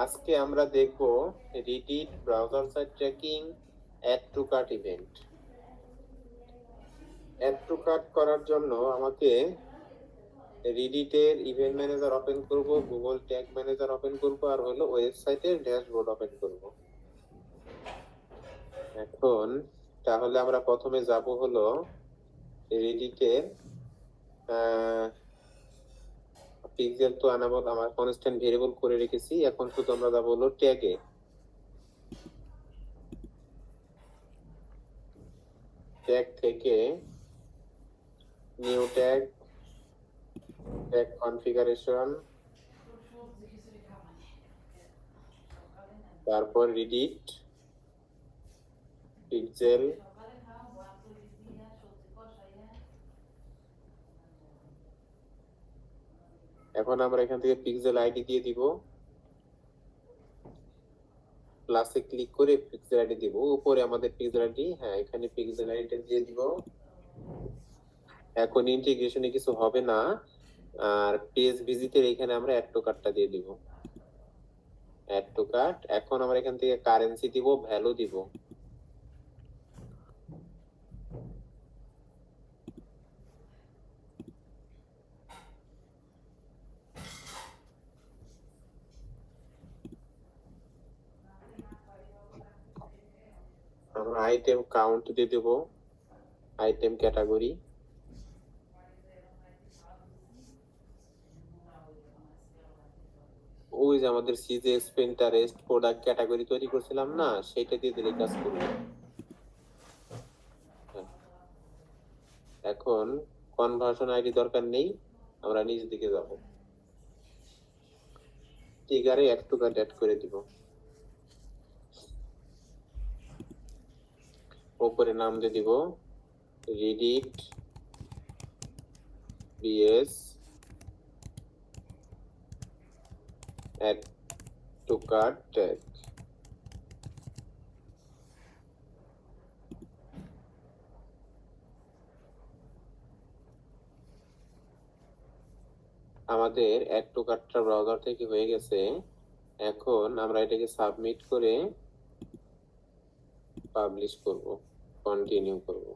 আজকে আমরা দেখব Reddit browser site tracking add to cart event. Add to cart করার জন্য আমাকে রিডিটের ইভেন্ট ম্যানেজার ওপেন করব, গুগল ট্যাগ ম্যানেজার ওপেন করব, আর হলো ওয়েবসাইটের ড্যাশবোর্ড ওপেন করব। এখন তাহলে আমরা প্রথমে যাব হলো রিডিটের পিক্সেল তো আনাবো, আমার কনস্ট্যান্ট ভেরিয়েবল করে রেখেছি। এখন শুধু আমরা যাব হলো ট্যাগে। ট্যাগ থেকে নিউ ট্যাগ, ট্যাগ কনফিগারেশন, তারপর রিডিট পিক্সেল, এখন আমরা এখান থেকে পিক্সেল আইডি দিয়ে দিব, প্লাসে ক্লিক করে পিক্সেল আইডি দিব। উপরে আমাদের পিক্সেল আইডি, হ্যাঁ এখানে পিক্সেল আইডিটা দিয়ে দিব। এখন ইন্টিগ্রেশনে কিছু হবে না, আর পেজ ভিজিটের এখানে আমরা অ্যাড টু কার্টটা দিয়ে দিব, অ্যাড টু কার্ট। এখন আমরা এখান থেকে কারেন্সি দিব, ভ্যালু দিব। আমরা আইটেম কাউন্ট দিয়ে দেব, আইটেম ক্যাটাগরি, ওই যে আমাদের সিজেস পিন্টারেস্ট প্রোডাক্ট ক্যাটাগরি তৈরি করছিলাম না, সেটা দিয়ে দিলে কাজ করবে। এখন কনভার্সন আইডি দরকার নেই, আমরা নিচ দিকে যাব, ট্রিগারে অ্যাড টু কার্ট অ্যাড করে দিব। উপরে নাম দিয়ে দিব Reddit BS add to cart tag. আমাদের অ্যাড টু কার্টটা ব্রাউজার থেকে হয়ে গেছে। এখন আমরা এটাকে সাবমিট করে পাবলিশ করব, কন্টিনিউ করব।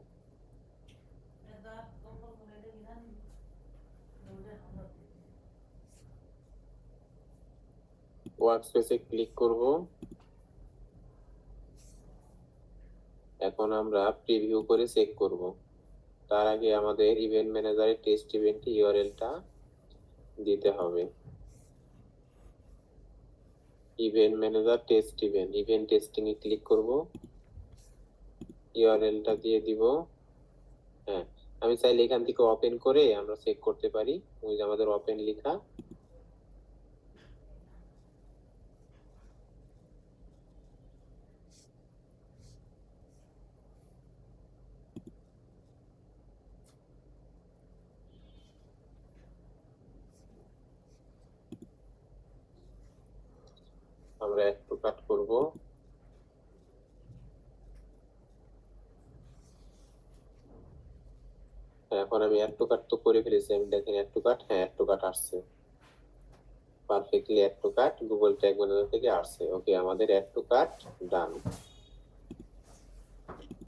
ওয়ার্কস্পেসে ক্লিক করব। এখন আমরা প্রিভিউ করে চেক করব। তার আগে আমাদের ইভেন্ট ম্যানেজারের টেস্ট ইভেন্ট ইউআরএলটা দিতে হবে। Event manager test event, event testing এ ক্লিক করব, ইউআরএলটা দিয়ে দিব। হ্যাঁ, আমি চাইলে এখান থেকে ওপেন করে আমরা চেক করতে পারি, ওই যে আমাদের ওপেন লেখা। আমরা একটু কাট করব। এখন আমি অ্যাড টু কাট তো করে ফেলেছি, আমি দেখেন অ্যাড টু কাট, হ্যাঁ অ্যাড টু কাট আসছে পারফেক্টলি। Add to cart Google tag manager থেকে আসছে। ওকে, আমাদের অ্যাড টু কাট ডান।